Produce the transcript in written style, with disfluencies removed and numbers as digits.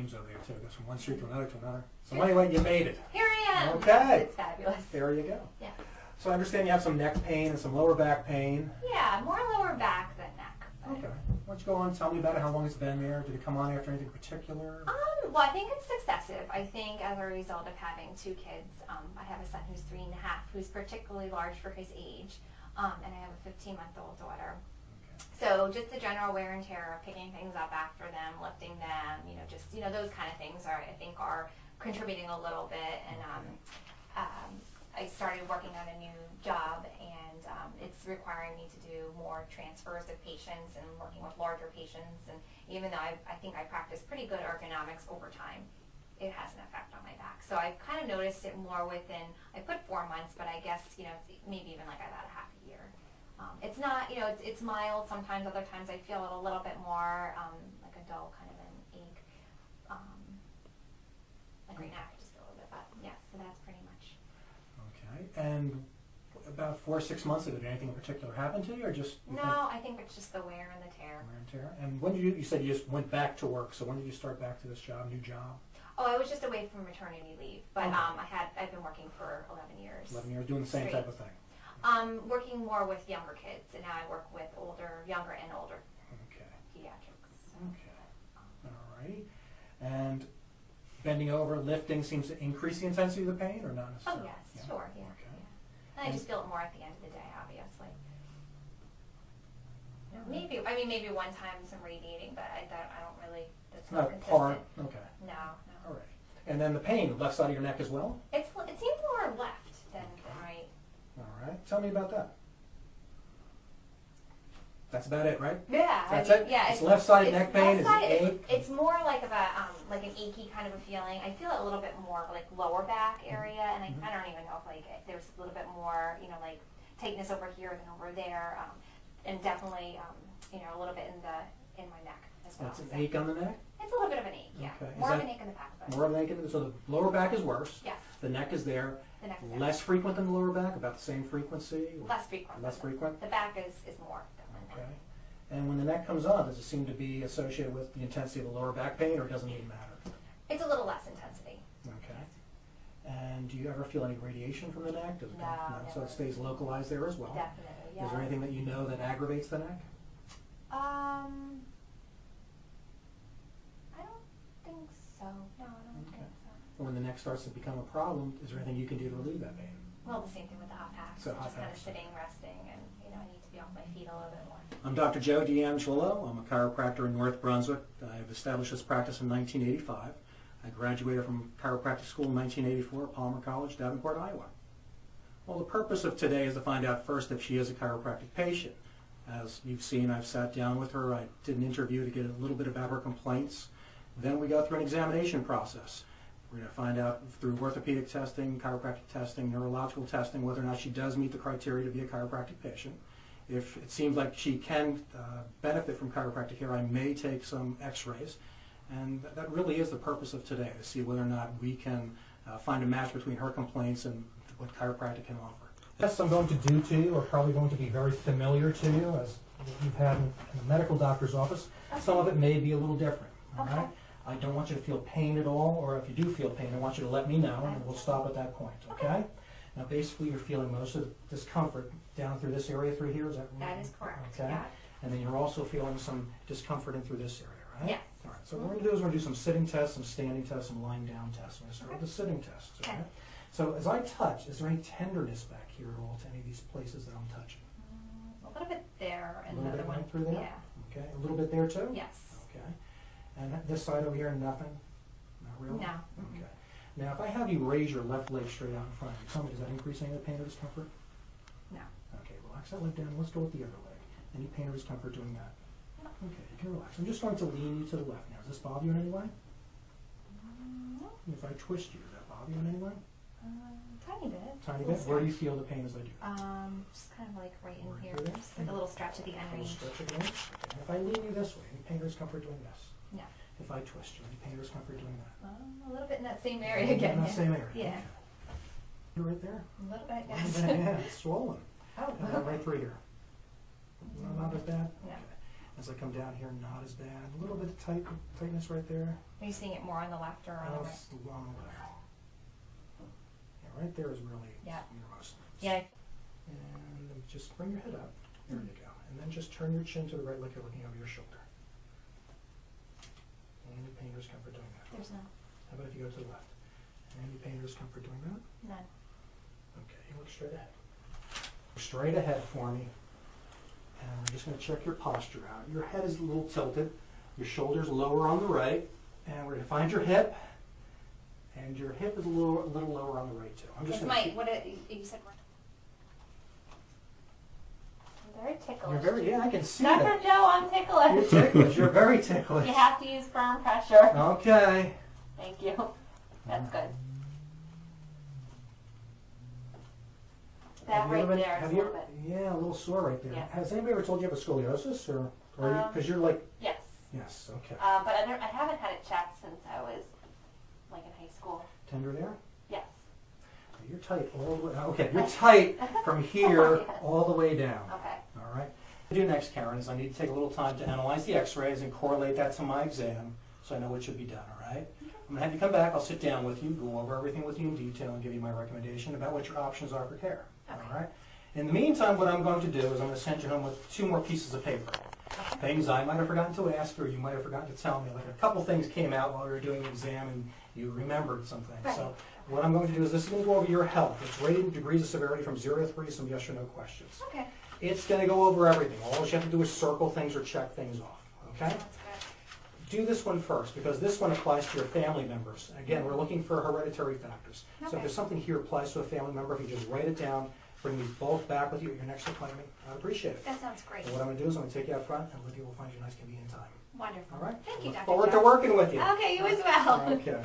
names over there too. It goes from one street to another to another. So anyway, you made it. Here I am. Okay. Yes, it's fabulous. There you go. Yeah. So I understand you have some neck pain and some lower back pain. Yeah, more lower back than neck. Okay. Why don't you go on and tell me about it, how long it's been there? Did it come on after anything particular? Well, I think it's successive. I think as a result of having two kids, I have a son who's 3.5, who's particularly large for his age, and I have a 15-month-old daughter. Okay. So just the general wear and tear of picking things up after them, lifting them, just those kind of things I think are contributing a little bit. And I started working on a new job, and it's requiring me to do more transfers of patients and working with larger patients. And even though I think I practice pretty good ergonomics over time, it has an effect on my back. So I kind of noticed it more within, I put 4 months, but I guess, maybe even like about a half a year. It's not, it's mild sometimes, other times I feel it a little bit more like a dull kind of an ache. Like right now I just feel a little bit, but yes, so that's pretty much. Okay. And about 4 or 6 months ago, did anything in particular happen to you, or just? No, I think it's just the wear and the tear. Wear and tear. And when did you said you just went back to work, so when did you start back to this job, new job? Oh, I was just away from maternity leave, but Okay. I've been working for 11 years. 11 years, doing the same straight. type of thing. Working more with younger kids, and now I work with younger and older Okay. pediatrics. Okay. All right. And bending over, lifting seems to increase the intensity of the pain, or not necessarily? Oh yes, Yeah. sure, yeah. Okay. Yeah. And I just feel it more at the end of the day, obviously. Maybe one time some radiating, but I don't really. That's not consistent. Part. Okay. No. All right. And then the pain, left side of your neck as well? It seems more left than right. All right. Tell me about that. That's about it, right? Yeah. That's it? Yeah. It's left-sided neck pain? Is it ache? It's more like of a like an achy kind of a feeling. I feel it a little bit more like lower back area, and I don't even know if there's a little bit more like tightness over here than over there, and definitely a little bit in my neck as well. That's an ache on the neck? It's a little bit of an ache, yeah. Okay. More of an ache in the back. But more of an ache in the so the lower back is worse. Yes. The neck is there. The neck is there. Less frequent than the lower back, about the same frequency? Less frequent. Less frequent? The back is more definitely. Okay. And when the neck comes on, does it seem to be associated with the intensity of the lower back pain, or it doesn't even matter? It's a little less intensity. Okay. And do you ever feel any radiation from the neck? Does it No, so never. it stays localized there as well? Definitely, yeah. Is there anything that you know that aggravates the neck? I don't think so. No, I don't think so. When the neck starts to become a problem, is there anything you can do to relieve that pain? Well, the same thing with the hot packs. So hot just kind of packs. sitting, resting, and I need to be off my feet a little bit more. I'm Dr. Joe D'Angelo. I'm a chiropractor in North Brunswick. I've established this practice in 1985. I graduated from chiropractic school in 1984 at Palmer College, Davenport, Iowa. Well, the purpose of today is to find out first if she is a chiropractic patient. As you've seen, I've sat down with her. I did an interview to get a little bit about her complaints. Then we go through an examination process. We're going to find out through orthopedic testing, chiropractic testing, neurological testing, whether or not she does meet the criteria to be a chiropractic patient. If it seems like she can benefit from chiropractic care, I may take some x-rays. And that really is the purpose of today, to see whether or not we can find a match between her complaints and what chiropractic can offer. Tests I'm going to do to you are probably going to be very familiar to you, as you've had in the medical doctor's office. Okay. Some of it may be a little different. All Okay. right? I don't want you to feel pain at all, or if you do feel pain, I want you to let me know, and we'll stop at that point, okay? Now, basically, you're feeling most of the discomfort down through this area through here, is that right? That is correct, Okay. yeah. And then you're also feeling some discomfort in through this area, right? Yes. All right, so what we're going to do is we're going to do some sitting tests, some standing tests, some lying down tests. We're going to start with the sitting tests, okay? So as I touch, is there any tenderness back here at all to any of these places that I'm touching? A little bit there, and A little another bit one. right through there? Yeah. Okay, a little bit there too? Yes. Okay. And this side over here, nothing? Not really? No. Okay. Now, if I have you raise your left leg straight out in front of you, tell me, does that increase any of the pain or discomfort? No. Okay, relax that leg down. Let's go with the other leg. Any pain or discomfort doing that? No. Okay, you can relax. I'm just going to lean you to the left now. Does this bother you in any way? No. If I twist you, does that bother you in any way? Tiny bit. Tiny bit? Where do you feel the pain as I do? Just kind of like right in Right here. through there? Just like a little stretch at the end A little range. stretch again. Okay. And if I lean you this way, any pain or discomfort doing this? No. If I twist you, any pain or discomfort doing that? A little bit in that same area again. In that Yeah. same area? Yeah. Okay. You're right there? A little bit, A little yes. bit, yeah, it's swollen. Oh, And then right through here. No, not as bad? No. Okay. As I come down here, not as bad. A little bit of tightness right there. Are you seeing it more on the left or on the right? It's on the left. Yeah, right there is really your most. Yeah. And then just bring your head up. There you go. And then just turn your chin to the right like you're looking over your shoulder. Any pain or discomfort doing that? There's none. How about if you go to the left? Any pain or discomfort doing that? None. Okay, you look straight ahead. Straight ahead for me. And we're just going to check your posture out. Your head is a little tilted. Your shoulder's lower on the right. And we're going to find your hip. And your hip is a little lower on the right too. I'm just going to you said. I'm very ticklish. You're very, I can see Dr. that. Joe, I'm ticklish. You're ticklish. You're very ticklish. You have to use firm pressure. Okay. Thank you. That's good. That right there is a little bit. Yeah, a little sore right there. Yeah. Has anybody ever told you have a scoliosis, or because you're like? Yes. Yes. Okay. But I haven't had it checked since I was like in high school. Tender there. Yes. You're tight all the way. Okay, you're tight from here all the way down. Okay. All right. What I do next, Karen, is I need to take a little time to analyze the X-rays and correlate that to my exam, so I know what should be done. All right. Okay. I'm gonna have you come back. I'll sit down with you, go over everything with you in detail, and give you my recommendation about what your options are for care. Okay. All right. In the meantime, what I'm going to do is I'm going to send you home with 2 more pieces of paper. Things I might have forgotten to ask, or you might have forgotten to tell me. Like a couple things came out while we were doing the exam, and you remembered something. Right. So what I'm going to do is this is going to go over your health. It's rated in degrees of severity from 0 to 3, some yes or no questions. Okay. It's going to go over everything. All you have to do is circle things or check things off. Okay? That's good. Do this one first, because this one applies to your family members. Again, we're looking for hereditary factors. So Okay. if there's something here applies to a family member, if you just write it down, bring these both back with you at your next appointment, I'd appreciate it. That sounds great. And what I'm going to do is I'm going to take you out front, and Olivia will find you a nice convenient time. Wonderful. All right? Thank you, Look Dr. forward Joe. to working with you. Okay, you as well. Okay.